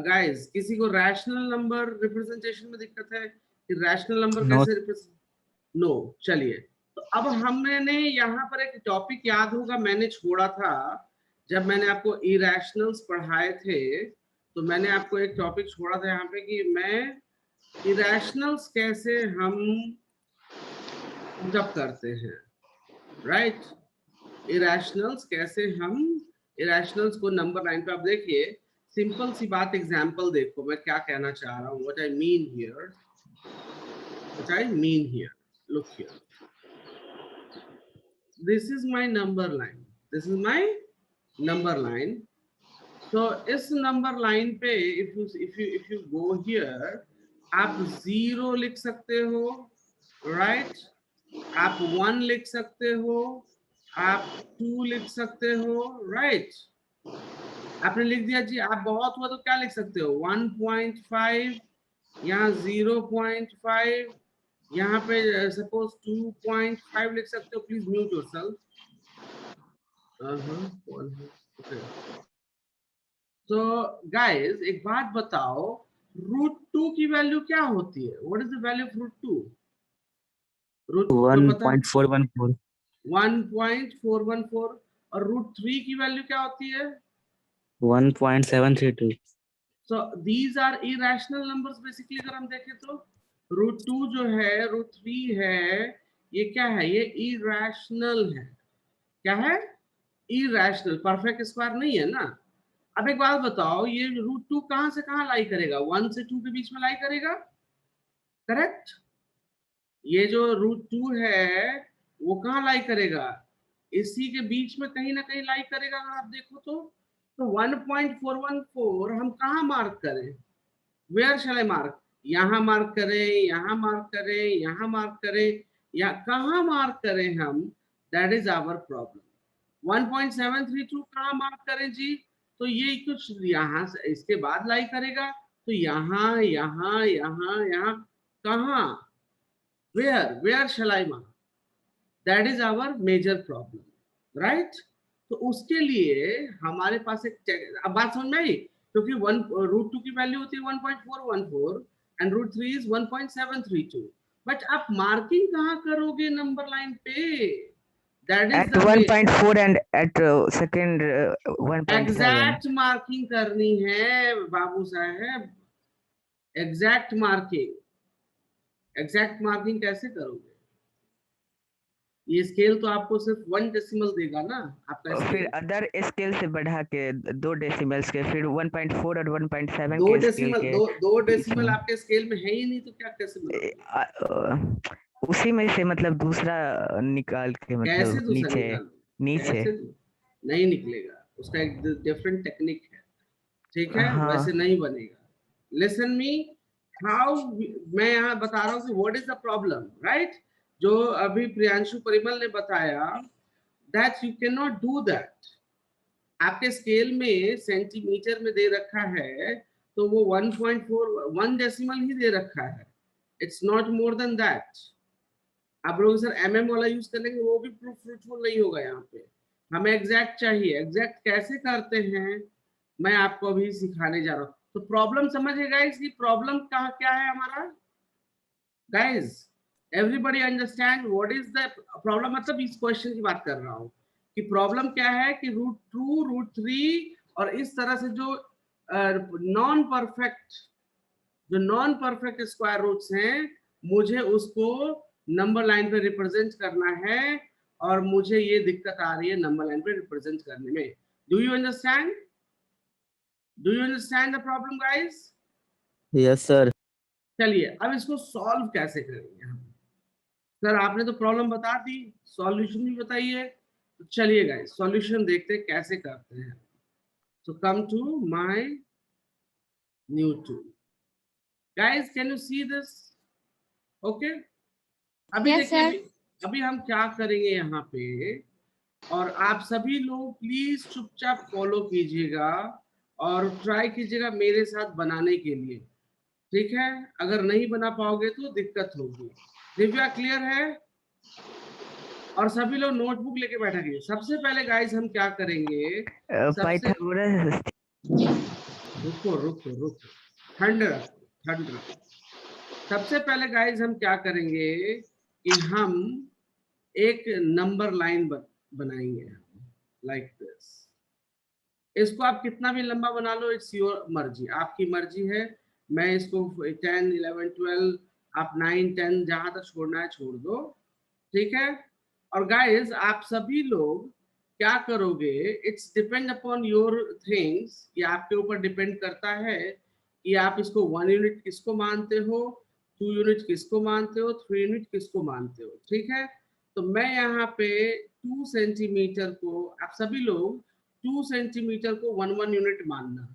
Guys किसी को rational number representation में दिक्कत है कि रैशनल नंबर No. कैसे रिप्रेजेंट? नो, चलिए। तो अब हमने यहाँ पर एक टॉपिक याद होगा मैंने छोड़ा था जब मैंने आपको इरेशनल्स पढ़ाए थे, तो मैंने आपको एक टॉपिक छोड़ा था यहाँ पे कि मैं इरेशनल्स कैसे हम पुटअप करते हैं, राइट? इरेशनल्स कैसे हम इरेशनल्स को नंबर लाइन पे, आप देखिए सिंपल सी बात, एग्जांपल देखो मैं क्या कहना चाह रहा हूँ, what I mean here, what I mean here, look here, this is my number line, this is my number line. So इस number line पे if you go here, आप 0 लिख सकते हो, right? आप 1 लिख सकते हो, आप 2 लिख सकते हो, right? आपने लिख दिया जी, आप बहुत हुआ तो क्या लिख सकते हो, 1.5, यहाँ 0.5, यहाँ पे सपोज 2.5 लिख सकते हो। Please mute yourself. ओके, तो गाइस एक बात बताओ, √2 की वैल्यू क्या होती है? What is the value of √2? √2 को पता है? 1.414. 1.414। और √3 की वैल्यू क्या होती है? 1.732. So these are irrational numbers basically. अगर हम देखें तो √2 जो है, √3 है, ये क्या है? ये इरेशनल है। क्या है? इरेशनल, परफेक्ट स्क्वायर नहीं है ना। अब एक बात बताओ, ये √2 कहां से कहां लाई करेगा? 1 से 2 के बीच में लाई करेगा, करेक्ट? ये जो √2 है वो कहां लाई करेगा? इसी के बीच में कहीं ना कहीं लाई करेगा। अगर आप देखो तो 1.414 हम कहां मार्क करें? Where shall I mark? यहां मार्क करें, यहां मार्क करें, यहां मार्क करें, या कहां मार्क करें हम? That is our problem. 1.732 कहां मार्क करें जी? तो ये कुछ यहां से इसके बाद लाई करेगा, तो यहां यहां यहां यहां कहां? Where shall I mark? That is our major problem, right? तो उसके लिए हमारे पास एक, अब बात समझ में आई? क्योंकि √2 की वैल्यू होती है 1.414 एंड √3 इज 1.732। बट आप मार्किंग कहाँ करोगे नंबर लाइन पे? That is At the 1.4 and at second 1.7. Exact marking करनी है बाबू साहब, एग्जैक्ट मार्किंग। एग्जैक्ट मार्किंग कैसे करोगे? ये स्केल तो आपको सिर्फ 1 डेसिमल देगा ना आपका फिर स्केल। अदर स्केल से बढ़ा के 2 डेसिमल्स के, फिर 1.4 और 1.7 दो के स्केल डेसिमल के दो बीच डेसिमल में। आपके स्केल में है ही नहीं, तो क्या कैसे बनाओगे? उसी में से मतलब दूसरा निकाल के, कैसे मतलब दूसरा नीचे निकाल? नीचे। कैसे नहीं निकलेगा, उसका एक डिफरेंट टेक्निक है, ठीक है? हाँ, वैसे नहीं बनेगा। लिसन मी, हाउ मैं यहाँ बता रहा हूँ कि what is the problem, right? जो अभी प्रियांशु परिमल ने बताया, that you can not do that. आपके स्केल में सेंटीमीटर में दे रखा है, तो वो 1.4 1 डेसिमल ही दे रखा है, it's not more than that. आप लोग सर mm वाला यूज करेंगे, वो भी फ्रूटफुल नहीं होगा। यहाँ पे हमें एग्जैक्ट चाहिए। एग्जैक्ट कैसे करते हैं मैं आपको अभी सिखाने जा रहा हूँ। तो प्रॉब्लम समझिए गाइस, की प्रॉब्लम कहाँ क्या है हमारा? Guys everybody understand what is the problem? मतलब इस क्वेश्चन की बात कर रहा हूँ कि प्रॉब्लम क्या है कि √2 √3 और इस तरह से जो नॉन परफेक्ट स्क्वायर रूट्स हैं, मुझे उसको नंबर लाइन पे रिप्रेजेंट करना है, और मुझे ये दिक्कत आ रही है नंबर लाइन पे रिप्रेजेंट करने में। Do you understand? Do you understand the problem guys? Yes sir. चलिए अब इसको सॉल्व कैसे करेंगे हम? सर आपने तो प्रॉब्लम बता दी, सॉल्यूशन भी बताइए। तो चलिए गाइस सॉल्यूशन देखते हैं कैसे करते हैं। So come to my new tool. Guys can you see this? Okay, अभी Yes, देखिए, sir. अभी हम क्या करेंगे यहाँ पे, और आप सभी लोग प्लीज चुपचाप फॉलो कीजिएगा और ट्राई कीजिएगा मेरे साथ बनाने के लिए, ठीक है? अगर नहीं बना पाओगे तो दिक्कत होगी। दिव्या क्लियर है? और सभी लोग नोटबुक लेके बैठेंगे। सबसे पहले गाइस हम क्या करेंगे, सबसे पाइथागोरस रुको रुको रुको, ठंड रखो, ठंड रखो। सबसे पहले गाइस हम क्या करेंगे कि हम एक नंबर लाइन बनाएंगे लाइक दिस। इसको आप कितना भी लंबा बना लो, इट्स योर मर्जी, आपकी मर्जी है। मैं इसको 10, 11, 12, आप 9, 10 जहां तक छोड़ना है छोड़ दो, ठीक है। और गाइस आप सभी लोग क्या करोगे, it's depend upon your things, ये आपके ऊपर डिपेंड करता है कि आप इसको 1 यूनिट किसको मानते हो, 2 यूनिट किसको मानते हो, 3 यूनिट किसको मानते हो, ठीक है। तो मैं यहाँ पे 2 सेंटीमीटर को, आप सभी लोग 2 सेंटीमीटर को 1 यूनिट मानना,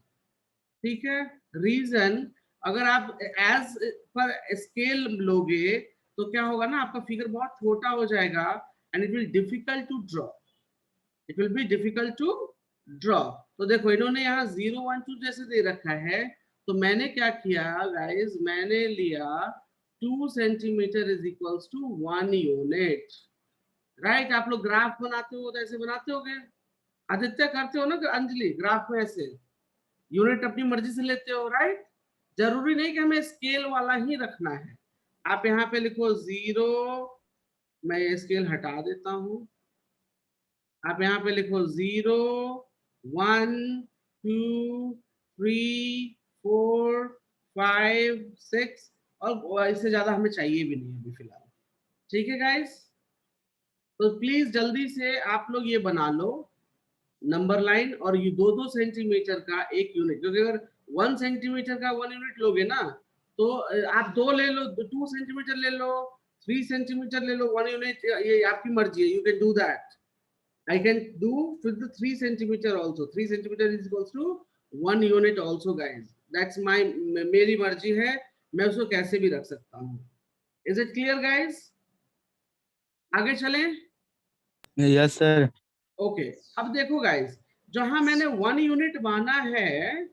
ठीक है। रीजन, अगर आप एज पर स्केल लोगे तो क्या होगा ना, आपका फिगर बहुत छोटा हो जाएगा and it will difficult to draw, it will be difficult to draw. तो देखो इन्होंने यहाँ 0, 1, 2 जैसे दे रखा है, तो मैंने क्या किया गाइस, मैंने लिया 2 centimetre is equals to 1 unit, right. आप लोग ग्राफ बनाते हो तो ऐसे बनाते होगे, आदित्य करते हो ना अंजलि, ग्राफ में ऐसे यूनिट अपनी मर्जी से लेते हो, राइट। जरूरी नहीं कि हमें स्केल वाला ही रखना है। आप यहाँ पे लिखो 0, मैं ये स्केल हटा देता हूं, आप यहाँ पे लिखो 0, 1, 2, 3, 4, 5, 6, और इससे ज्यादा हमें चाहिए भी नहीं अभी फिलहाल, ठीक है गाइस। तो प्लीज जल्दी से आप लोग ये बना लो नंबर लाइन, और ये 2-2 सेंटीमीटर का एक यूनिट, क्योंकि अगर 1 सेंटीमीटर का 1 यूनिट लोगे ना तो आप 2 ले लो, 2 सेंटीमीटर ले लो, 3 सेंटीमीटर ले लो 1 यूनिट, ये आपकी मर्जी है, you can do that. I can do with 3 centimetre also, 3 centimetre is equals to 1 unit also guys, that's my, मेरी मर्जी है, मैं उसको कैसे भी रख सकता हूँ। Is it clear guys? आगे चलें। Yes sir. ओके, अब देखो गाइस, जहां मैंने 1 यूनिट माना है,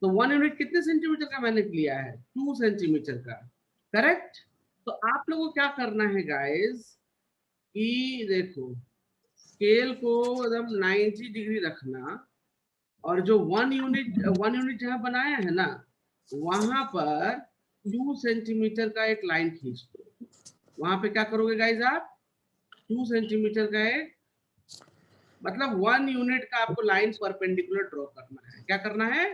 तो 1 यूनिट कितने सेंटीमीटर का मैंने लिया है, 2 सेंटीमीटर का, करेक्ट। तो आप लोगों को क्या करना है गाइस कि देखो स्केल को एकदम 90 डिग्री रखना, और जो 1 यूनिट जहां बनाया है ना, वहां पर 2 सेंटीमीटर का एक लाइन खींच दो। वहां पे क्या करोगे गाइस आप, 2 सेंटीमीटर का एक, मतलब 1 यूनिट का आपको लाइन परपेंडिकुलर ड्रॉ करना है। क्या करना है,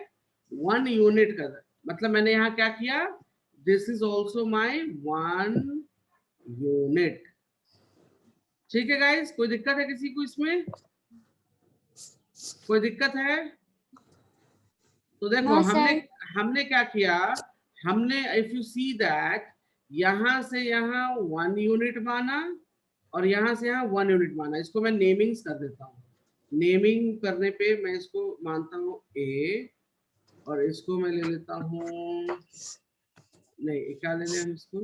1 यूनिट का, मतलब मैंने यहाँ क्या किया, this is also my 1 unit, ठीक है गाइस। कोई दिक्कत है किसी को इसमें, कोई दिक्कत है? तो देखो नो हमने सर। हमने क्या किया, हमने इफ यू सी दैट, यहां से यहाँ 1 यूनिट माना और यहां से यहाँ 1 यूनिट माना। इसको मैं नेमिंग्स कर देता हूँ, नेमिंग करने पे मैं इसको मानता हूँ ए, और इसको मैं ले लेता हूँ, नहीं क्या ले लें हम इसको,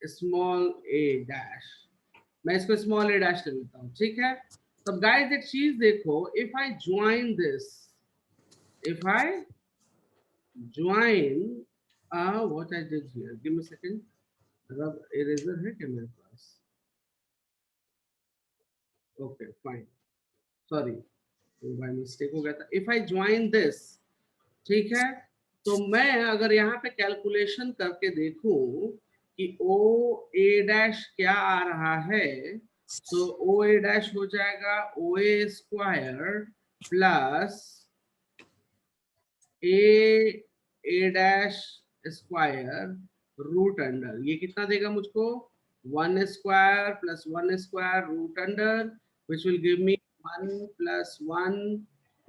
स्मॉल ए डैश, मैं इसको स्मॉल ए डैश ले लेता हूँ, ठीक है। तो गाइस एक चीज देखो, if I join this, if I join what I did here, give me second, rub eraser है क्या मेरे पास, okay fine, sorry by mistake हो गया था। इफ आई ज्वाइन दिस, ठीक है, तो मैं अगर यहाँ पे कैलकुलेशन करके देखूं कि ओ ए डैश क्या आ रहा है, तो ओ ए डैश हो जाएगा O A square plus A dash square root under, ये कितना देगा मुझको, 1 square plus 1 square root under, which will give me 1 plus 1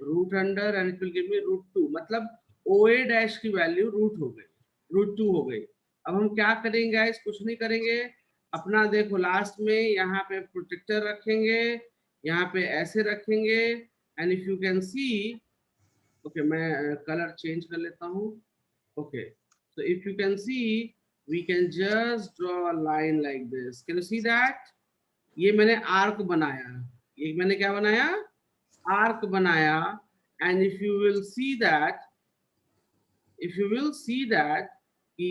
root under and it will give me root 2, मतलब ओ ए डैश की value root हो गई, root 2 हो गई। अब हम क्या करेंगे गाइस, कुछ नहीं करेंगे, अपना देखो लास्ट में यहाँ पे प्रोटेक्टर रखेंगे, यहाँ पे ऐसे रखेंगे, and if you can see, okay मैं कलर चेंज कर लेता हूँ, okay, so if you can see we can just draw a line like this, can you see that, ये मैंने आर्क बनाया, ये मैंने क्या बनाया, आर्क बनाया, and if you will see that, if you will see that कि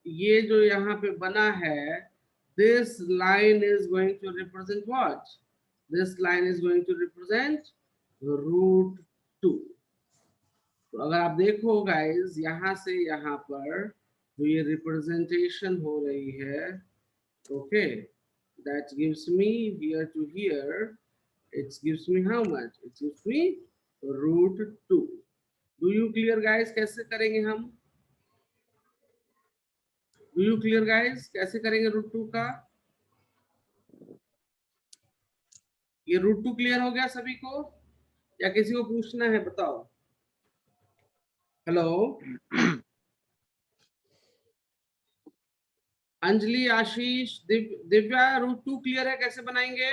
ये जो यहाँ पे बना है, this line is going to represent what, this line is going to represent √2. तो अगर आप देखो गाइस, यहाँ से यहाँ पर जो ये रिप्रेजेंटेशन हो रही है, okay, that gives me here to here, it gives me how much? It gives me √2. Do you clear guys? कैसे करेंगे हम? Do you clear guys? कैसे करेंगे √2 का? ये √2 क्लियर हो गया सभी को, या किसी को पूछना है? बताओ। हेलो अंजलि, आशीष, दिव्या, √2 क्लियर है? कैसे बनाएंगे?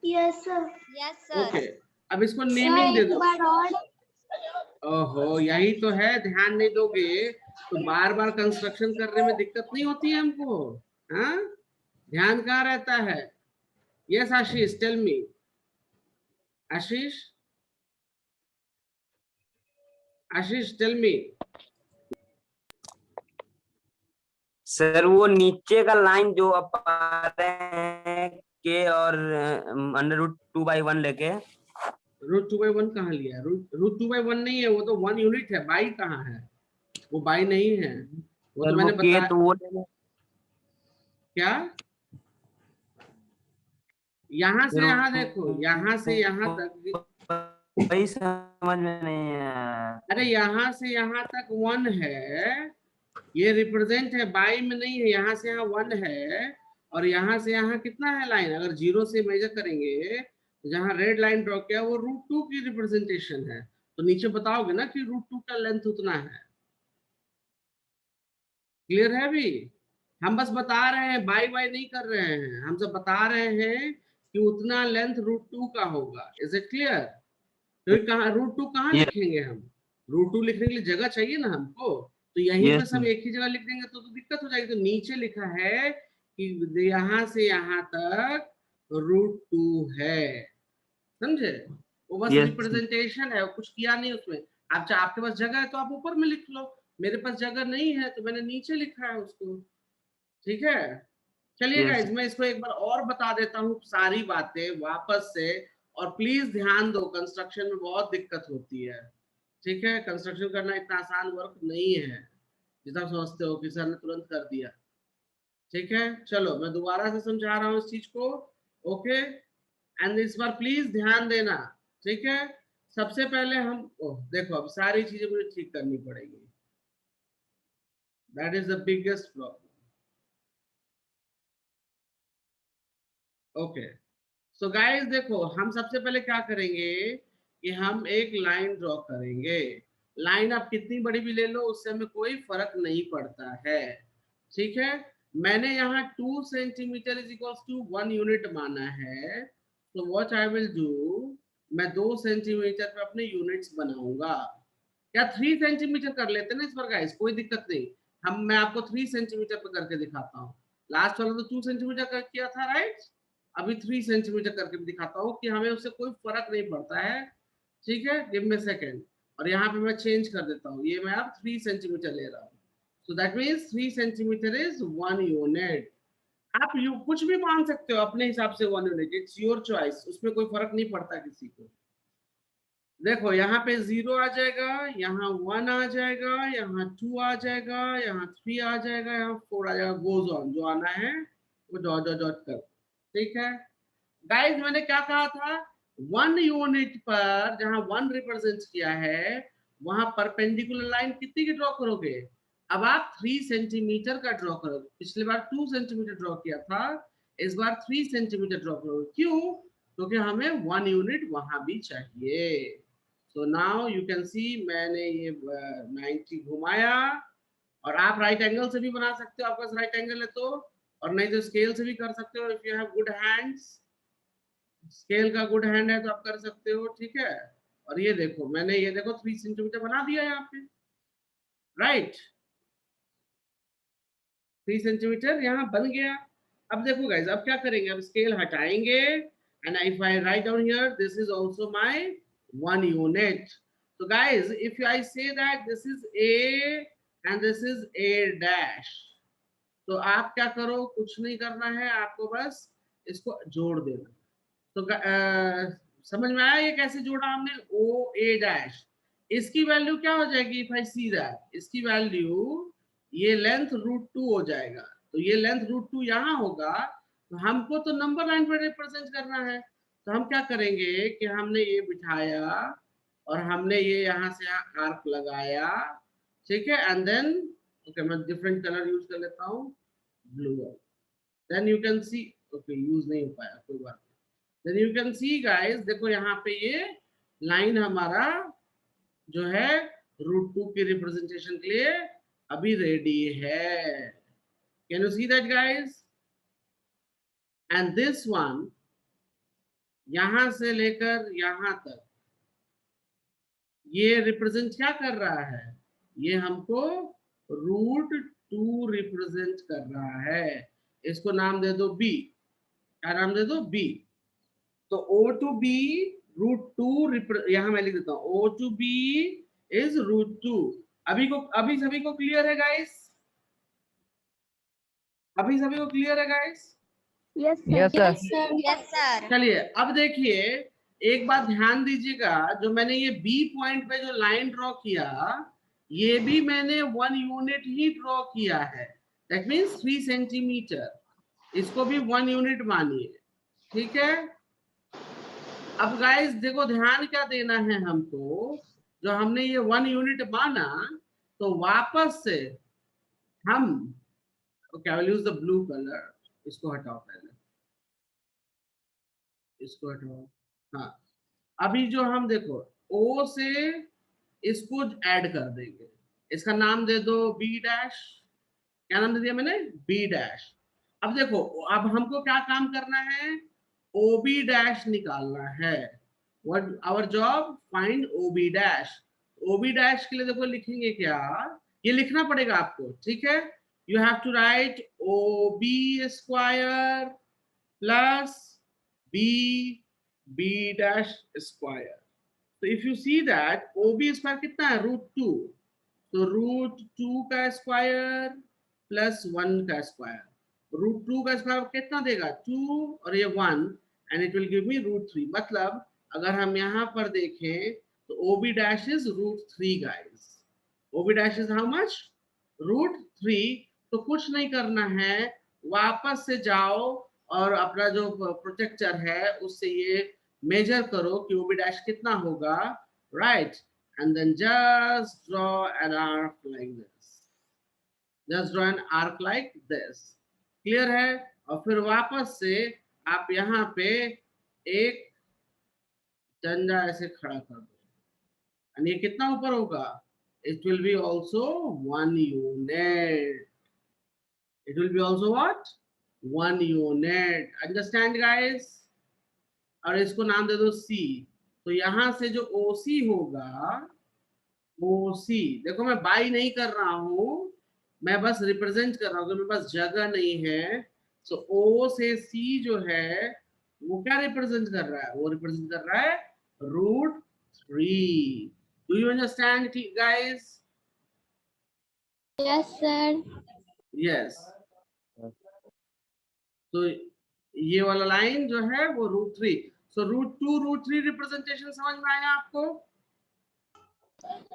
Yes sir. Yes sir. Okay, अब इसको नेमिंग दे दो। ओहो, यही तो है, ध्यान नहीं दोगे तो बार बार कंस्ट्रक्शन करने में दिक्कत नहीं होती है हमको। हाँ, ध्यान कहाँ रहता है? यस आशीष, टेल मी। आशीष, आशीष टेल मी। सर वो नीचे का लाइन जो आप आ रहे हैं के और √2/1 लेके, √2/1 कहाँ लिया? √2/1 नहीं है, वो तो 1 यूनिट है। बाई कहाँ है? वो बाई नहीं है, वो तो मैंने बताया। तो वो क्या? यहाँ से यहाँ देखो, यहाँ से यहाँ तक, वही समझ में नहीं है। अरे यहाँ से यहाँ तक 1 है, ये रिप्रेजेंट है, बाई में नहीं है। यहाँ से यहाँ 1 है, और यहाँ से यहाँ कितना है लाइन? अगर 0 से मेजर करेंगे तो जहाँ रेड लाइन ड्रॉ किया वो √2 की रिप्रेजेंटेशन है। तो नीचे बताओगे ना कि √2 का लेंथ उतना है। क्लियर है? भी हम बस बता रहे हैं, बाई बाई नहीं कर रहे हैं, हम सब बता रहे हैं कि उतना लेंथ √2 का होगा। Is it clear? तो कहाँ √2 कहाँ लिखेंगे हम? √2 लिखने के लिए जगह चाहिए ना हमको, तो यहीं पे सब एक ही जगह लिख देंगे तो दिक्कत हो जाएगी। तो नीचे लिखा है कि यहाँ से यहाँ तक √2 है, समझे? वो बस रिप्रेजेंटेशन है, कुछ किया नहीं उसमें। आप आपके पास जगह है तो आप ऊपर में लिख लो, मेरे पास जगह नहीं है तो मैंने नीचे लिखा है उसको। ठीक है, चलिए गाइस, मैं इसको एक बार और बता देता हूँ सारी बातें वापस से, और प्लीज ध्यान दो, कंस्ट्रक्शन में बहुत दिक्कत होती है। ठीक है, कंस्ट्रक्शन करना इतना आसान वर्क नहीं है जितना समझते हो कि सर ने तुरंत कर दिया। ठीक है, चलो मैं दोबारा से समझा रहा हूँ इस चीज को। ओके, एंड इस बार प्लीज ध्यान देना। ठीक है, सबसे पहले हम देखो, अब सारी चीजें मुझे ठीक करनी पड़ेगी। That is the biggest problem. Okay, so guys देखो, हम सबसे पहले क्या करेंगे कि हम एक लाइन ड्रॉ करेंगे। लाइन आप कितनी बड़ी भी ले लो, उससे हमें कोई फर्क नहीं पड़ता है। ठीक है, मैंने यहाँ 2 centimetre is equal to 1 unit माना है। तो व्हाट आई विल डू, मैं 2 सेंटीमीटर पे अपने यूनिट्स बनाऊंगा। क्या 3 सेंटीमीटर कर लेते ना इस बार गाइस? कोई दिक्कत नहीं, मैं आपको 3 सेंटीमीटर पे करके दिखाता हूँ। लास्ट वाला तो 2 सेंटीमीटर कर किया था, राइट? अभी 3 सेंटीमीटर करके दिखाता हूँ कि हमें उससे कोई फर्क नहीं पड़ता है। ठीक है, गिव मी सेकंड, और यहाँ पे मैं चेंज कर देता हूँ, ये मैं अब 3 सेंटीमीटर ले रहा हूँ। So that means 3 centimetre is 1 unit. आप कुछ भी मान सकते हो अपने हिसाब से 1 यूनिट, इट्स योर चॉइस, उसमें कोई फर्क नहीं पड़ता किसी को। देखो यहाँ पे 0 आ जाएगा, यहाँ 1 आ जाएगा, यहाँ 2 आ जाएगा, यहाँ 3 आ जाएगा, यहाँ 4 आ जाएगा, गोज ऑन, जो आना है वो डॉट डॉट डॉट कर। ठीक है गाइस, मैंने क्या कहा था? 1 यूनिट पर जहां 1 रिप्रेजेंट किया है, वहां परपेंडिकुलर लाइन कितनी की ड्रॉ करोगे? अब आप 3 सेंटीमीटर का ड्रॉ करोगे। पिछली बार 2 सेंटीमीटर ड्रॉ किया था, इस बार 3 सेंटीमीटर ड्रॉ करोगे। क्यों? क्योंकि हमें 1 यूनिट वहां भी चाहिए। सो नाउ यू कैन सी, मैंने ये 90 घुमाया, और आप राइट एंगल से भी बना सकते हो, आपके पास राइट एंगल है तो, और नहीं तो स्केल से भी कर सकते हो। If you have good hands, scale का गुड हैंड है तो आप कर सकते हो। ठीक है, और ये देखो, मैंने ये देखो 3 सेंटीमीटर बना दिया यहाँ पे, राइट? 3 सेंटीमीटर यहाँ बन गया। अब देखो गाइस, अब क्या करेंगे? अब स्केल हटाएंगे, and if I write down here, this is also my 1 unit. तो guys, if I say that this is A and this is A dash, तो आप क्या करो? कुछ नहीं करना है आपको, बस इसको जोड़ देना। तो समझ में आया ये कैसे जोड़ा हमने, ओ ए डैश, इसकी वैल्यू क्या हो जाएगी, इफ आई सी दैट, इसकी वैल्यू ये लेंथ √2 हो जाएगा, तो ये लेंथ √2 यहाँ होगा, तो हमको तो नंबर लाइन पर रिप्रेजेंट करना है, तो हम क्या करेंगे कि हमने ये बिठाया और हमने ये यहाँ से आर्क लगाया, ठीक है, एंड देन ओके मैं डिफरेंट कलर यूज कर लेता हूँ, blue, then you can see, okay use नहीं हो पाया कोई बात नहीं, then you can see guys, देखो यहाँ पे ये लाइन हमारा जो है √2 की रिप्रेजेंटेशन के लिए अभी रेडी है, can you see that guys, and this one यहां से लेकर यहां तक ये रिप्रेजेंट क्या कर रहा है, ये हमको √2 रिप्रेजेंट कर रहा है, इसको नाम दे दो बी, क्या नाम दे दो, बी, तो O to B √2, यहां मैं लिख देता हूं O to B इज √2, अभी सभी को क्लियर है गाइस, अभी सभी को क्लियर है guys, Yes, sir. Yes, sir. Yes, sir. चलिए अब देखिए एक बात ध्यान दीजिएगा, जो मैंने ये बी पॉइंट पे जो लाइन ड्रॉ किया, ये भी मैंने 1 यूनिट ही ड्रॉ किया है, दैट मींस 3 सेंटीमीटर, इसको भी 1 यूनिट मानिए, ठीक है। अब गाइस देखो ध्यान क्या देना है हमको, जो हमने ये 1 यूनिट माना, तो वापस से हम okay I will use the blue colour, इसको हटाओ पहले, इसको हटाओ, हाँ, अभी जो हम देखो O से इसको ऐड कर देंगे, इसका नाम दे दो बी डैश, क्या नाम दे दिया मैंने, बी डैश। अब देखो अब हमको क्या काम करना है, OB डैश निकालना है, what our job, find OB dash, OB dash के लिए देखो लिखेंगे क्या, ये लिखना पड़ेगा आपको, ठीक है, you have to write OB square plus B dash square, तो if you see that OB square कितना है, √2, तो √2 का स्क्वायर प्लस 1 का स्क्वायर, √2 का स्क्वायर कितना देगा, 2 और ये 1, एंड इट विल गिव मी √3, मतलब अगर हम यहाँ पर देखें तो OB dash is √3 guys, OB dash is how much, √3, तो कुछ नहीं करना है, वापस से जाओ और अपना जो प्रोजेक्टर है उससे ये मेजर करो कि OB डैश कितना होगा, right, and then just draw an arc like this, just draw an arc like this, clear है, और फिर वापस से आप यहाँ पे एक डंडा ऐसे खड़ा कर दो, और ये कितना ऊपर होगा, it will be also 1 unit, it will be also what, 1 unit, understand guys, और इसको नाम दे दो C, तो यहाँ से जो OC होगा, OC देखो मैं बाई नहीं कर रहा हूं, मैं बस रिप्रेजेंट कर रहा हूं, मेरे पास जगह नहीं है, सो O से C जो है वो क्या रिप्रेजेंट कर रहा है, वो रिप्रेजेंट कर रहा है √3, do you understand guys, Yes, sir. Yes, तो ये वाला लाइन जो है वो √3, सो √2 √3 रिप्रेजेंटेशन समझ में आया आपको,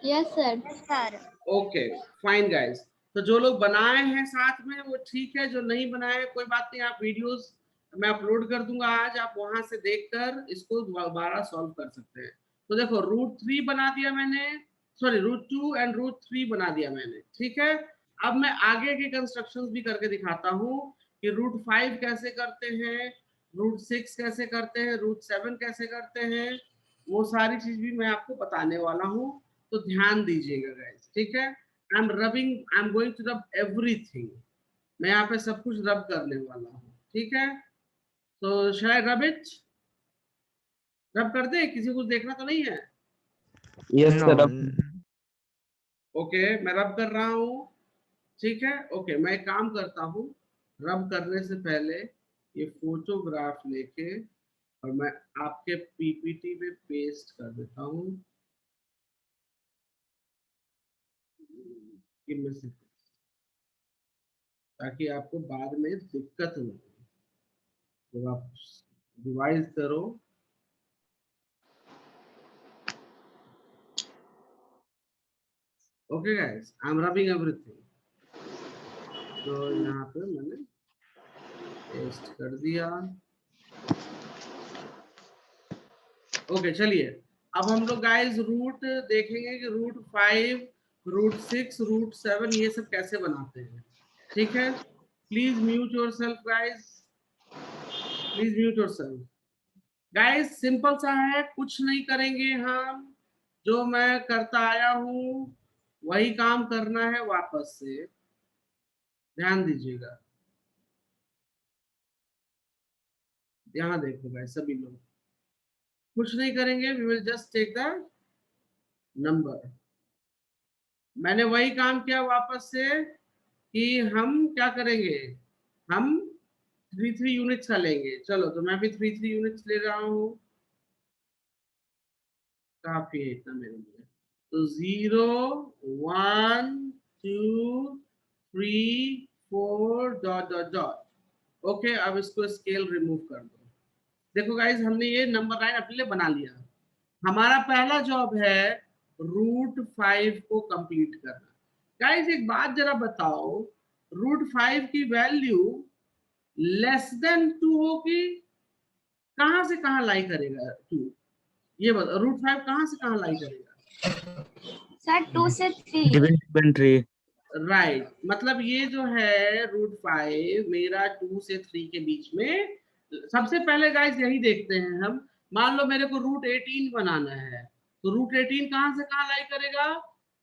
Yes, sir. Yes, sir. Okay fine guys, तो जो लोग बनाए हैं साथ में वो ठीक है, जो नहीं बनाए कोई बात नहीं, आप वीडियोस मैं अपलोड कर दूंगा आज, आप वहां से देखकर इसको दोबारा सॉल्व कर सकते हैं। तो देखो √3 बना दिया मैंने, सॉरी √2 एंड √3 बना दिया मैंने, ठीक है, अब मैं आगे के कंस्ट्रक्शंस भी करके दिखाता हूँ कि √5 कैसे करते हैं, √6 कैसे करते हैं, √7 कैसे करते हैं, वो सारी चीज भी मैं आपको बताने वाला हूँ, तो ध्यान दीजिएगा गाइस, ठीक है, I am going to rub everything, मैं यहाँ पे सब कुछ रब करने वाला हूँ, ठीक है, तो शायद रब इट, रब कर दे, किसी को देखना तो नहीं है, यस No. सर, ओके मैं रब कर रहा हूँ, ठीक है, ओके मैं एक काम करता हूँ, रब करने से पहले ये फोटोग्राफ लेके और मैं आपके पीपीटी पे पेस्ट कर देता हूँ, ताकि आपको बाद में दिक्कत न हो जब आप रिवाइज करो। Okay guys, I am rubbing everything. तो यहाँ पे मैंने पेस्ट कर दिया। ओके चलिए, अब हम लोग गाइस रूट देखेंगे कि रूट 5, रूट 6, रूट 7 ये सब कैसे बनाते हैं। ठीक है, please mute yourself guys, please mute yourself. Guys simple सा है, कुछ नहीं करेंगे हम, जो मैं करता आया हूँ वही काम करना है वापस से, ध्यान दीजिएगा। यहाँ देखो गाइस, सभी लोग कुछ नहीं करेंगे, we will just take the number. मैंने वही काम किया वापस से कि हम क्या करेंगे, हम 3 यूनिट्स का लेंगे। चलो तो मैं भी 3 यूनिट्स ले रहा हूँ, काफी है इतना मेरे लिए। तो 0 1 2 3 4 डॉट डॉट डॉट। ओके, अब इसको स्केल रिमूव कर दो। देखो गाइस, हमने ये नंबर लाइन अपने लिए बना लिया। हमारा पहला जॉब है रूट 5 को कंप्लीट करना। गाइस एक बात जरा बताओ, रूट 5 की वैल्यू लेस देन 2 होगी, कहां से कहां लाई करेगा 2? ये बता, रूट 5 कहां से कहां लाई करेगा? सर 2 से 3। Dependent tree. राइट, मतलब ये जो है रूट 5 मेरा 2 से 3 के बीच में। सबसे पहले गाइस यही देखते हैं हम, मान लो मेरे को रूट 18 बनाना है, तो रूट 18 कहां से कहां लाई करेगा?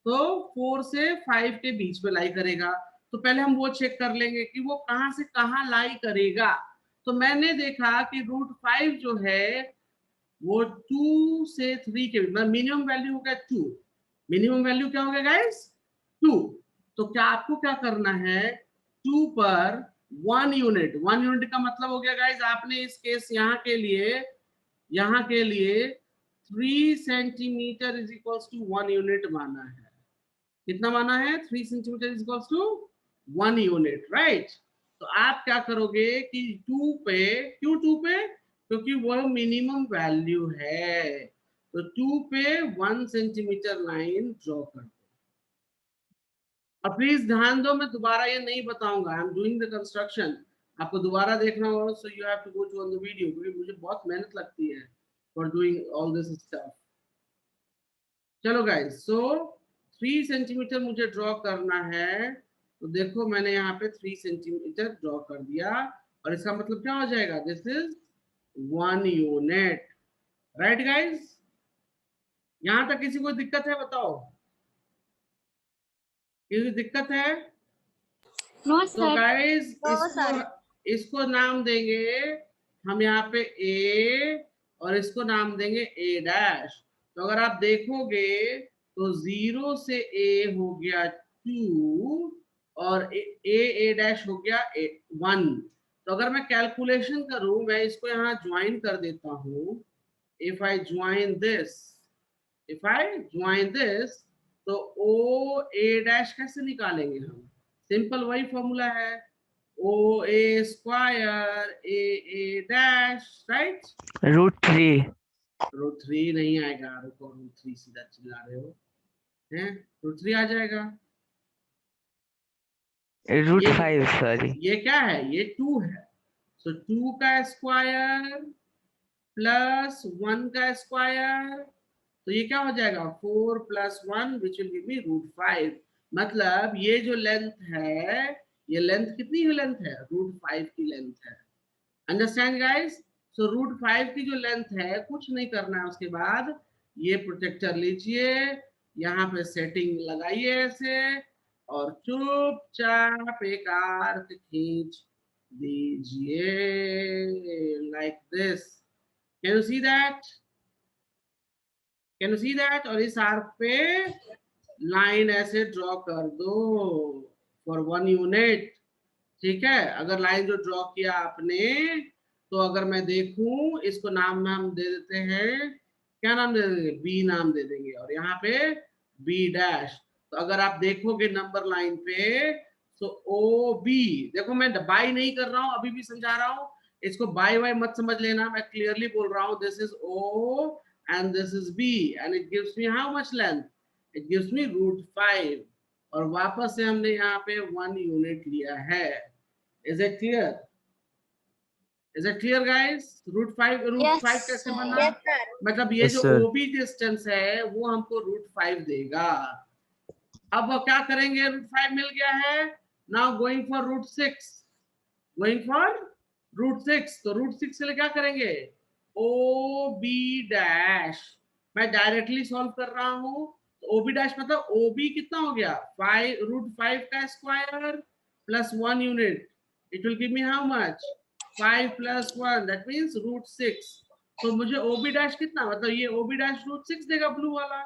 तो 4 से 5 के बीच में लाई करेगा। तो पहले हम वो चेक कर लेंगे कि वो कहां से कहां लाई करेगा। तो मैंने देखा कि रूट 5 जो है वो 2 से 3 के बीच, मतलब मिनिमम वैल्यू हो गया 2। मिनिमम वैल्यू क्या हो गया गाइस? 2। तो क्या आपको क्या करना है, 2 पर 1 यूनिट। 1 यूनिट का मतलब हो गया गाइस, आपने इस केस यहाँ के लिए 3 centimetre is equals to 1 unit माना है। कितना माना है? 3 centimetre is equals to 1 unit, right. तो आप क्या करोगे कि 2 पे, क्यों 2 पे? क्योंकि वो मिनिमम वैल्यू है। तो 2 पे 1 सेंटीमीटर लाइन ड्रॉ कर दो। अब प्लीज ध्यान दो, मैं दोबारा ये नहीं बताऊंगा, I am doing the construction. आपको दोबारा देखना होगा, so you have to go to on the video, क्योंकि मुझे बहुत मेहनत लगती है for doing all this stuff. चलो गाइस, सो 3 सेंटीमीटर मुझे ड्रॉ करना है। तो देखो मैंने यहाँ पे 3 सेंटीमीटर ड्रॉ कर दिया, और इसका मतलब क्या हो जाएगा? This is 1 unit, right guys. यहाँ तक किसी को दिक्कत है? बताओ, किसी दिक्कत है? नो तो सर। Guys no sir. इसको नाम देंगे हम यहाँ पे ए, और इसको नाम देंगे ए डैश। तो अगर आप देखोगे तो 0 से ए हो गया 2, और ए डैश हो गया 1। तो अगर मैं कैलकुलेशन करूं, मैं इसको यहाँ ज्वाइन कर देता हूँ। इफ आई ज्वाइन दिस, तो ओ ए डैश कैसे निकालेंगे हम? सिंपल वही फॉर्मूला है, ओ A square A dash, right. √3। Root 3 नहीं आएगा, रुको, रूट 3 सीधा चिल्ला रहे हो हैं? रूट 3 आ जाएगा। √5 सॉरी। ये क्या है? ये 2 है। सो 2 का स्क्वायर प्लस 1 का स्क्वायर, तो ये क्या हो जाएगा? 4 + 1 विच विल गिव मी √5। मतलब ये जो लेंथ है, ये लेंथ कितनी लेंथ है? √5 की लेंथ है। Understand guys? सो √5 की जो लेंथ है, कुछ नहीं करना है उसके बाद। ये प्रोटेक्टर लीजिए, यहाँ पे सेटिंग लगाइए ऐसे, और चुपचाप एक आर्क खींच दीजिए, like this. Can you see that? Can you see that? और इस आर्क पे लाइन ऐसे ड्रॉ कर दो फॉर 1 यूनिट। ठीक है, अगर लाइन जो ड्रॉ किया आपने, तो अगर मैं देखूं, इसको नाम दे देते हैं, क्या नाम दे देंगे? बी नाम दे देंगे, और यहाँ पे बी डैश। तो अगर आप देखोगे नंबर लाइन पे, तो ओ बी, देखो मैं बाई नहीं कर रहा हूं, अभी भी समझा रहा हूं, इसको बाय वाई मत समझ लेना, मैं क्लियरली बोल रहा हूँ, this is O and this is B and it gives me how much length? It gives me √5 और वापस से हमने यहाँ पे 1 यूनिट लिया है। Is it clear? Is it clear guys? √5 कैसे बना? Yes, sir. मतलब ये Yes, जो sir. OB डिस्टेंस है वो हमको √5 देगा। अब वो क्या करेंगे, √5 मिल गया है, now going for √6, going for √6, तो √6 के लिए क्या करेंगे, OB डैश, मैं डायरेक्टली सॉल्व कर रहा हूं, तो OB डैश मतलब OB कितना हो गया, √5 का square plus 1 unit, it will give me how much, 5 + 1 that means √6, तो मुझे OB डैश कितना, मतलब ये OB डैश √6 देगा ब्लू वाला।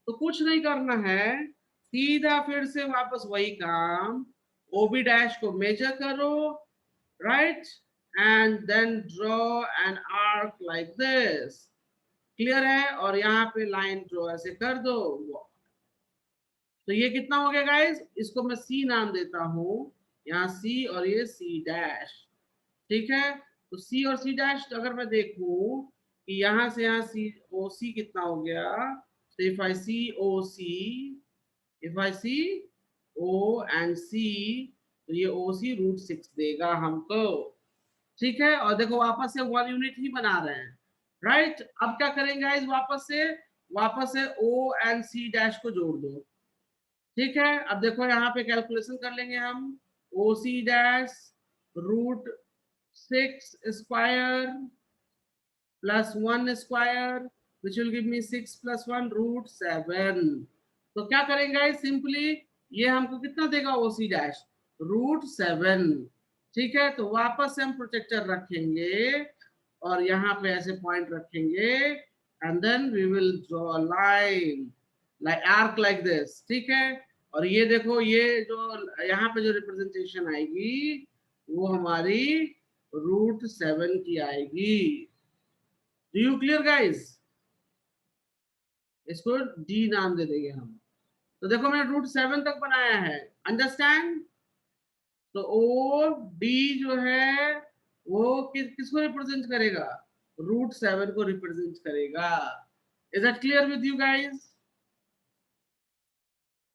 तो कुछ नहीं करना है, सीधा फिर से वापस वही काम, OB डैश को मेजर करो, right, and then draw an arc like this, clear है, और यहाँ पे लाइन ड्रॉ ऐसे कर दो। तो ये कितना हो गया गाइस, इसको मैं C नाम देता हूँ, यहाँ C और ये C डैश, ठीक है, तो C और C डैश अगर मैं देखूं कि यहाँ से यहाँ C OC कितना हो गया, तो if I see OC, if I see O and C, तो ये OC √6 देगा हमको, ठीक है, और देखो वापस से 1 यूनिट ही बना रहे हैं, राइट। अब क्या करेंगे गाइस, वापस से O and C डैश को जोड़ दो, ठीक है। अब देखो यहाँ पे कैलकुलेशन कर लेंगे हम, OC dash √6 square plus 1 square which will give me 6 + 1 √7, तो क्या करेंगे गाइस, सिंपली ये हमको कितना देगा, OC डैश √7, ठीक है, तो वापस से हम प्रोटेक्टर रखेंगे और यहाँ पे ऐसे पॉइंट रखेंगे and then we will draw a line like arc like this, ठीक है, और ये देखो ये जो यहाँ पे जो रिप्रेजेंटेशन आएगी वो हमारी √7 की आएगी। Do you clear guys? इसको D नाम दे देंगे हम, तो देखो मैंने √7 तक बनाया है, अंडरस्टैंड। तो OD जो है वो किसको रिप्रेजेंट करेगा, √7 को रिप्रेजेंट करेगा। Is that clear with you guys?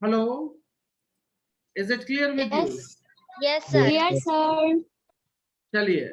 Hello, is it clear with you? Yes, sir. Yes, sir. चलिए,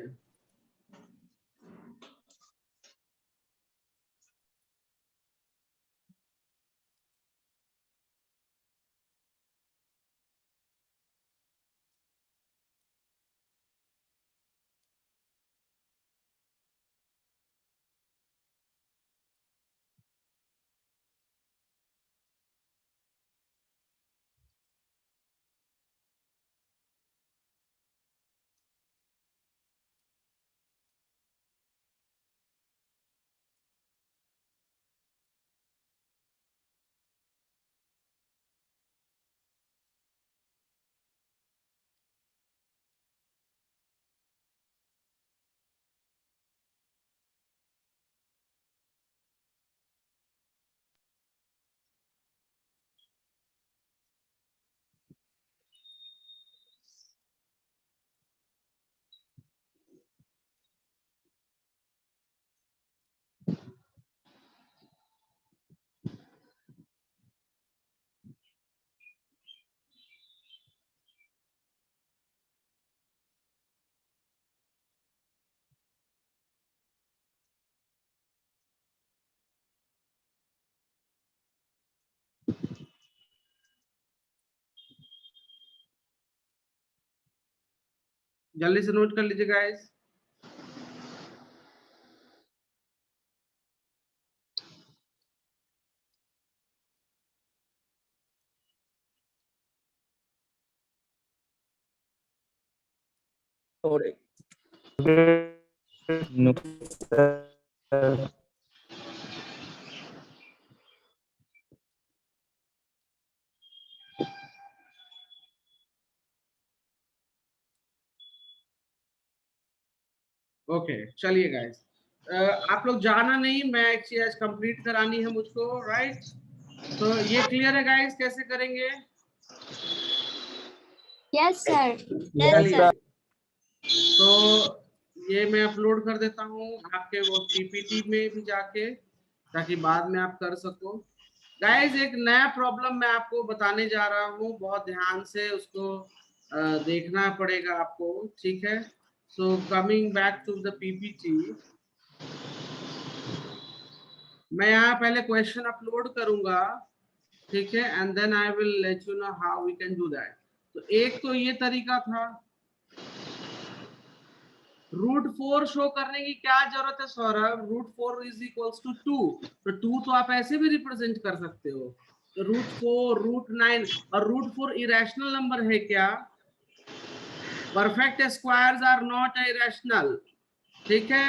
जल्दी से नोट कर लीजिए गाइस। ओके चलिए गाइस, आप लोग जाना नहीं, मैं एक चीज आज कंप्लीट करानी है मुझको, राइट। तो ये क्लियर है गाइस, कैसे करेंगे? Yes, sir. Yes, sir. तो ये मैं अपलोड कर देता हूँ आपके वो पीपीटी में भी जाके, ताकि बाद में आप कर सको। गाइस एक नया प्रॉब्लम मैं आपको बताने जा रहा हूँ, बहुत ध्यान से उसको देखना पड़ेगा आपको, ठीक है। So coming back to the PPT, मैं यहाँ पहले क्वेश्चन अपलोड करूंगा, ठीक है, and then I will let you know how we can do that. तो एक तो ये तरीका था, √4 शो करने की क्या जरूरत है सौरभ, √4 इज इक्वल्स टू 2, तो 2 तो आप ऐसे भी रिप्रेजेंट कर सकते हो, तो √4 √9, और √4 इरेशनल नंबर है क्या? Perfect squares are not irrational, ठीक है।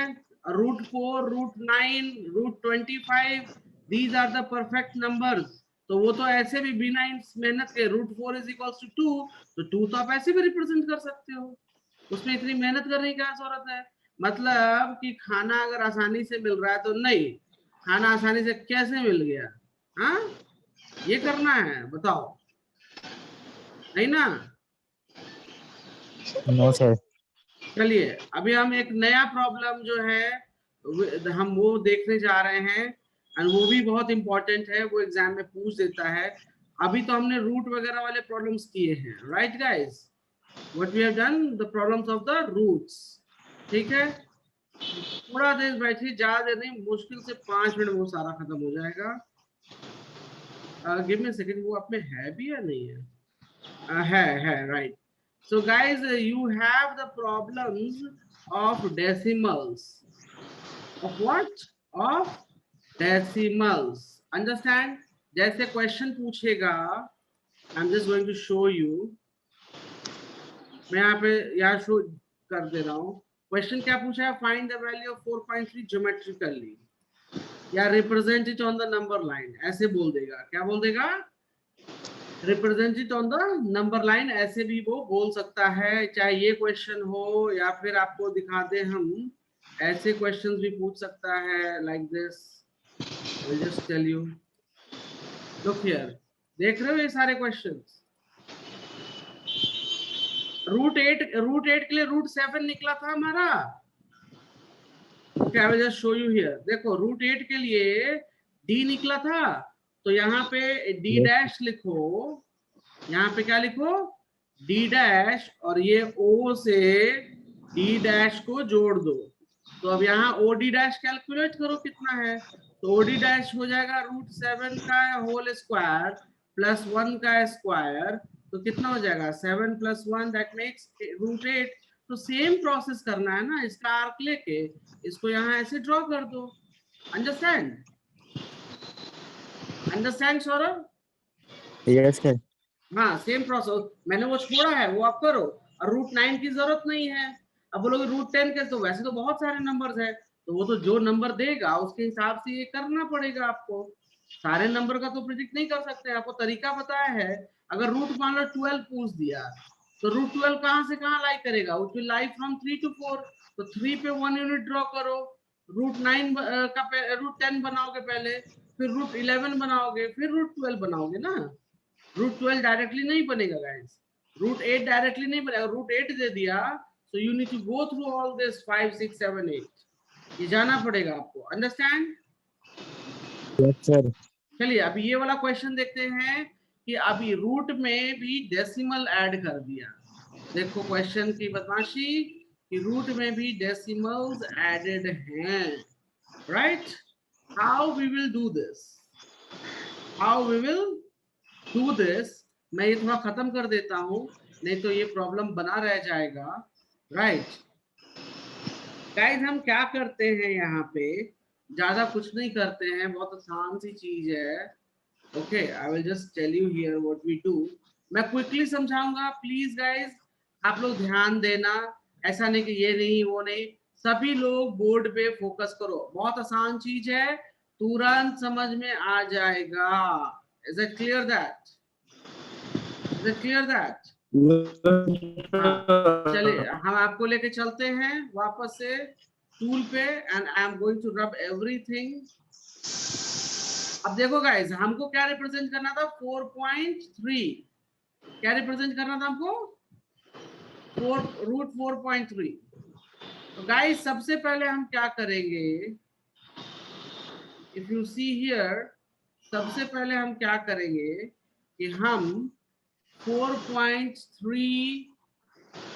√4 √9 √25 these are the perfect numbers, तो वो तो ऐसे भी बिना मेहनत के √4 इज इक्वल्स टू 2, तो 2 तो आप ऐसे भी रिप्रेजेंट कर सकते हो, उसमें इतनी मेहनत करने की क्या जरूरत है। मतलब कि खाना अगर आसानी से मिल रहा है तो नहीं, खाना आसानी से कैसे मिल गया, हाँ ये करना है, बताओ, नहीं ना? No sir. चलिए अभी हम एक नया प्रॉब्लम जो है हम वो देखने जा रहे हैं, और वो भी बहुत इंपॉर्टेंट है, वो एग्जाम में पूछ देता है। अभी तो हमने रूट वगैरह वाले प्रॉब्लम्स किए हैं, right guys, what we have done the problems of the roots, ठीक है। थोड़ा देर बैठिए, ज्यादा देर नहीं, मुश्किल से 5 मिनट में वो सारा खत्म हो जाएगा। गिव मी अ सेकंड, वो आप में है भी या नहीं है? है right. So guys, you have the problems of decimals. Of what? Of decimals. Understand? जैसे क्वेश्चन पूछेगा, I'm just going to show you. मैं यहाँ पे यहाँ शो कर दे रहा हूँ। क्वेश्चन क्या पूछा है? Find the value of 4.3 geometrically. या represent it on the number line. ऐसे बोल देगा, क्या बोल देगा? Represent it on the number line, ऐसे भी वो बोल सकता है, चाहे ये क्वेश्चन हो या फिर आपको दिखा दे हम, ऐसे क्वेश्चंस भी पूछ सकता है, like this. I will just tell you, look here, देख रहे हो ये सारे क्वेश्चंस? √8 के लिए √7 निकला था हमारा, okay, I will just show you here. देखो √8 के लिए d निकला था, तो यहाँ पे d' लिखो, यहाँ पे क्या लिखो? d' और ये o से d' को जोड़ दो, तो अब यहाँ od' कैलकुलेट करो कितना है, तो od' हो जाएगा √7 का होल स्क्वायर प्लस 1 का स्क्वायर, तो कितना हो जाएगा? 7 + 1 दैट मेक्स √8। तो सेम प्रोसेस करना है ना, इसका आर्क लेके इसको यहाँ ऐसे ड्रॉ कर दो। Understand? Understand Saurabh? Yes sir. हाँ सेम प्रोसेस, मैंने वो छोड़ा है वो आप करो, और √9 की जरूरत नहीं है। अब बोलोगे √10 के, तो वैसे तो बहुत सारे नंबर्स है, तो वो तो जो नंबर देगा उसके हिसाब से ये करना पड़ेगा आपको, सारे नंबर का तो प्रिडिक्ट नहीं कर सकते। आपको तरीका बताया है, अगर रूट मान लो 12 पूछ दिया, तो √12 कहाँ से कहाँ लाई करेगा? It will lie from 3 to 4, तो 3 पे 1 यूनिट ड्रॉ करो, √9 का √10 बनाओगे पहले, फिर √11 बनाओगे, फिर √12 बनाओगे ना। √12 डायरेक्टली नहीं बनेगा गाइस, √8 डायरेक्टली नहीं बनेगा, √8 दे दिया, so you need to go through all this 5 6 7 8, ये जाना पड़ेगा आपको। अंडरस्टैंड? Yes sir. चलिए अभी ये वाला क्वेश्चन देखते हैं कि अभी रूट में भी डेसिमल ऐड कर दिया। देखो क्वेश्चन की बदमाशी कि रूट में भी डेसिमल्स एडेड हैं, right? How we will do this, how we will do this, मैं ये थोड़ा खत्म कर देता हूं, नहीं तो ये प्रॉब्लम बना रह जाएगा, राइट? गाइस हम क्या करते हैं यहाँ पे, ज्यादा कुछ नहीं करते हैं, बहुत आसान सी चीज है, okay, I will just tell you here what we do. मैं क्विकली समझाऊंगा, प्लीज गाइस आप लोग ध्यान देना, ऐसा नहीं कि ये नहीं वो नहीं, सभी लोग बोर्ड पे फोकस करो, बहुत आसान चीज है, तुरंत समझ में आ जाएगा। Is it clear that? Is it clear that? चलिए हम आपको लेके चलते हैं वापस से टूल पे, and I am going to rub everything. अब देखो गाइस, हमको क्या रिप्रेजेंट करना था? 4.3, क्या रिप्रेजेंट करना था हमको? √4.3, तो गाइस सबसे पहले हम क्या करेंगे, इफ यू सी हियर, सबसे पहले हम क्या करेंगे कि हम 4.3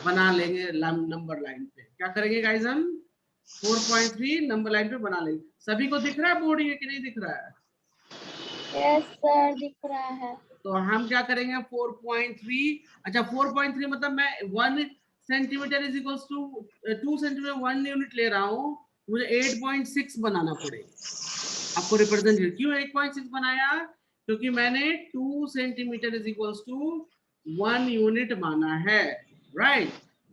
बना लेंगे नंबर लाइन पे। क्या करेंगे गाइस, हम 4.3 नंबर लाइन पे बना लेंगे। सभी को दिख रहा है बोर्ड ये कि नहीं दिख रहा है? यस सर दिख रहा है। तो हम क्या करेंगे 4.3, अच्छा 4.3 मतलब मैं 1 centimetre is equal to 2 centimetre 1 unit ले रहा हूँ, मुझे 8.6 बनाना पड़ेगा। आपको रिप्रेजेंट क्यों 8.6 बनाया, क्योंकि मैंने 2 centimetre is equal to 1 unit माना है, राइट।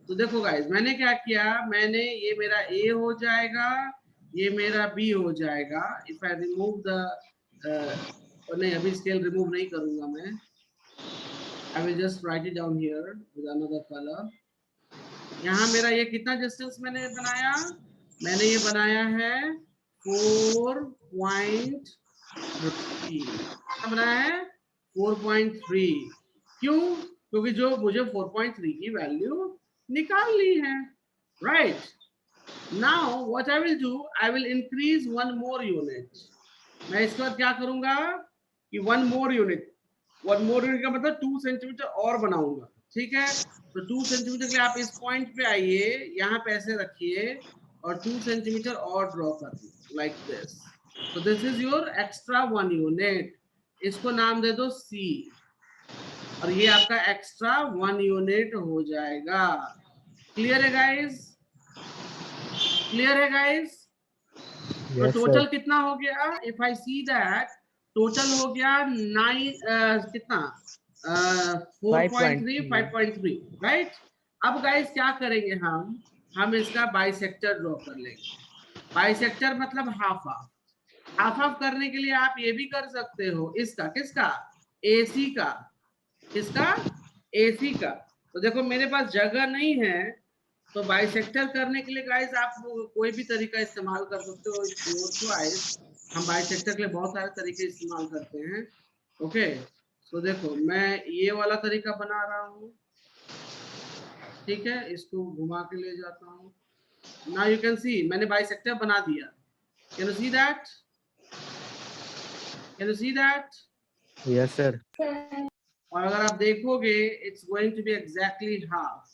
तो देखो गाइस मैंने क्या किया, मैंने ये मेरा ए हो जाएगा, ये मेरा बी हो जाएगा। इफ आई रिमूव द नहीं अभी स्केल रिमूव नहीं करूंगा मैं, आई will just right it down here with another colour. यहाँ मेरा ये कितना डिस्टेंस मैंने बनाया, मैंने ये बनाया है 4.3 बनाया है 4.3। क्यों, क्योंकि जो मुझे 4.3 की वैल्यू निकालनी है, right. Now what I will do, I will increase 1 more unit. मैं इसके बाद क्या करूंगा कि 1 मोर यूनिट का मतलब 2 सेंटीमीटर और बनाऊंगा, ठीक है। तो 2 सेंटीमीटर के लिए आप इस पॉइंट पे आइए, यहाँ पे ऐसे रखिए और 2 सेंटीमीटर और ड्रॉ कर दीजिए लाइक दिस। तो this is your extra 1 unit, इसको नाम दे दो C, और ये आपका एक्स्ट्रा 1 यूनिट हो जाएगा। क्लियर है गाइस, क्लियर है गाइस? तो Yes, टोटल sir. कितना हो गया, if I see that total हो गया 9 कितना 4.3 5.3, राइट। अब गाइस क्या करेंगे हम इसका बाइसेक्टर ड्रॉ कर लेंगे। बाइसेक्टर मतलब हाफ हाफ। हाफ हाफ करने के लिए आप ये भी कर सकते हो, इसका किसका, AC का, किसका, AC का। तो देखो मेरे पास जगह नहीं है, तो बाइसेक्टर करने के लिए गाइस आप कोई भी तरीका इस्तेमाल कर सकते हो, योर चॉइस। हम बाइसेक्टर के लिए बहुत सारे तरीके इस्तेमाल करते हैं, ओके। तो देखो मैं ये वाला तरीका बना रहा हूँ, ठीक है, इसको घुमा के ले जाता हूँ। नाउ यू कैन सी मैंने बाइसेक्टर बना दिया। Can you see that, can you see that? Yes, sir. और अगर आप देखोगे it's going to be exactly half.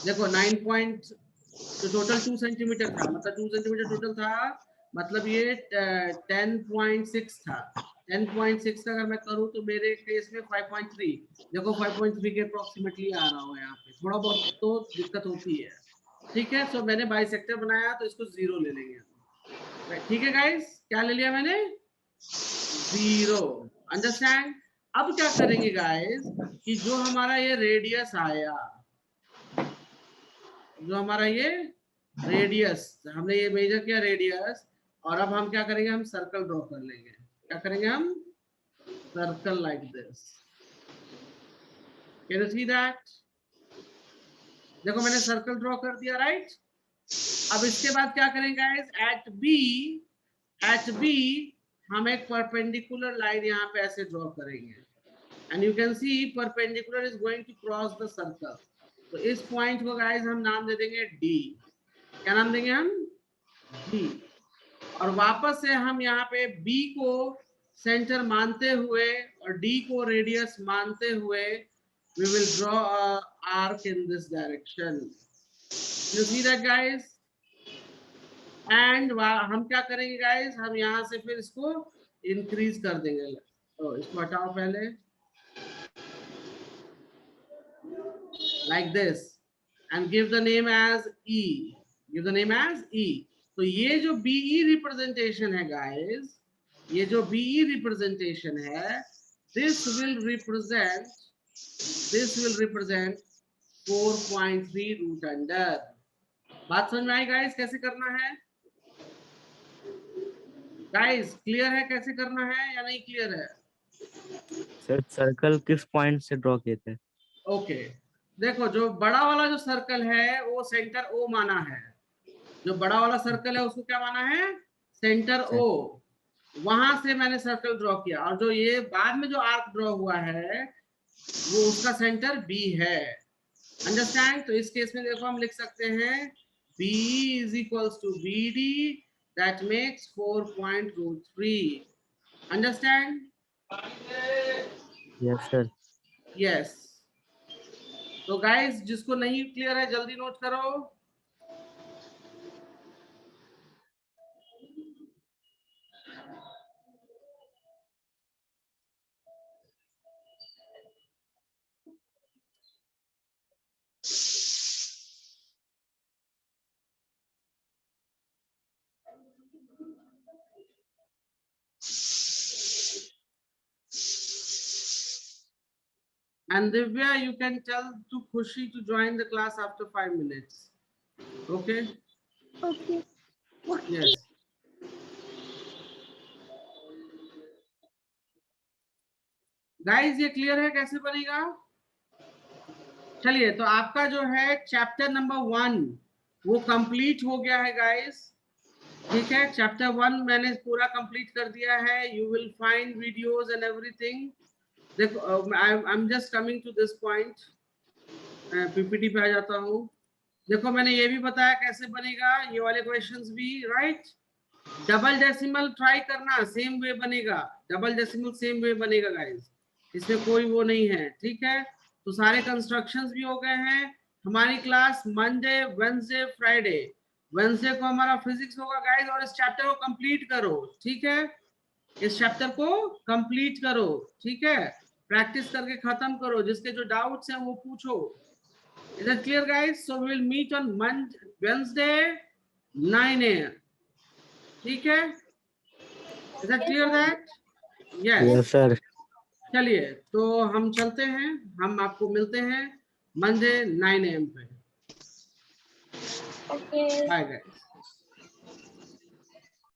देखो 9 पॉइंट, तो टोटल 2 सेंटीमीटर था, मतलब 2 सेंटीमीटर टोटल था, मतलब ये 10.6 था। 10.6 का अगर मैं करूं तो मेरे केस में 5.3, देखो 5.3 के अप्रोक्सीमेटली आ रहा हो यहाँ पे, थोड़ा बहुत तो दिक्कत होती है, ठीक है। सो मैंने बाइसेक्टर बनाया तो इसको 0 ले लेंगे, ठीक है गाइस। क्या ले लिया मैंने, 0, अंडरस्टैंड। अब क्या करेंगे गाइस कि जो हमारा ये रेडियस आया, जो हमारा ये रेडियस, हमने ये मेजर किया रेडियस, और अब हम क्या करेंगे, हम सर्कल ड्रॉ कर लेंगे। क्या करेंगे हम, circle like this. Can you see that? देखो मैंने सर्कल ड्रॉ कर दिया, राइट। अब इसके बाद क्या करेंगे गाइस, एट बी हम एक परपेंडिकुलर लाइन यहाँ पे ऐसे ड्रॉ करेंगे, and you can see perpendicular is going to cross the circle. तो इस पॉइंट को गाइस हम नाम दे देंगे D। क्या नाम देंगे हम, D। और वापस से हम यहाँ पे B को सेंटर मानते हुए और D को रेडियस मानते हुए we will draw a arc in this direction. You see that guys? And हम क्या करेंगे गाइस, हम यहाँ से फिर इसको इंक्रीज कर देंगे। तो इसको हटाओ पहले, like this, and give the name as E, give the name as E। तो ये जो BE रिप्रेजेंटेशन है गाइस, ये जो BE रिप्रेजेंटेशन है, this will represent 4.3 root under. बात समझ में आई गाइस, कैसे करना है गाइस, क्लियर है कैसे करना है या नहीं क्लियर है? सर सर्कल किस पॉइंट से ड्रॉ किए थे? ओके देखो जो बड़ा वाला जो सर्कल है वो सेंटर O माना है, जो बड़ा वाला सर्कल है उसको क्या माना है, सेंटर O। वहां से मैंने सर्कल ड्रॉ किया, और जो ये बाद में जो आर्क ड्रॉ हुआ है वो उसका सेंटर B है, अंडरस्टैंड। तो इस केस में देखो हम लिख सकते हैं BE is equals to BD, that makes 4.3. Understand? Yes, sir. Yes. तो guys, जिसको नहीं क्लियर है जल्दी नोट करो. And Divya, you can tell to Khushi to join the class after 5 minutes. Okay? Okay. Yes. Guys, ये clear है कैसे बनेगा? चलिए, तो आपका जो है चैप्टर नंबर 1 वो कंप्लीट हो गया है गाइस. ठीक है, चैप्टर 1 मैंने पूरा कंप्लीट कर दिया है. You will find videos and everything. देखो, I am just coming to this point. PPT पे आ जाता हूँ. देखो, मैंने ये भी बताया कैसे बनेगा ये वाले क्वेश्चंस भी, राइट? डबल डेसिमल ट्राई करना, सेम वे बनेगा. डबल डेसिमल सेम वे बनेगा गाइस, इसमें कोई वो नहीं है. ठीक है, तो सारे कंस्ट्रक्शंस भी हो गए हैं. हमारी class Monday, Wednesday, Friday. Wednesday को हमारा फिजिक्स होगा गाइस, और इस चैप्टर को कंप्लीट करो. ठीक है, इस चैप्टर को कंप्लीट करो. ठीक है, प्रैक्टिस करके खत्म करो. जिसके जो डाउट्स हैं वो पूछो. Is that clear, guys? So we will meet on Wednesday 9 AM. ठीक है? Is that clear that? Yes. Yes, sir. चलिए, तो हम चलते हैं. हम आपको मिलते हैं मंडे 9 AM पे. Okay. Bye guys.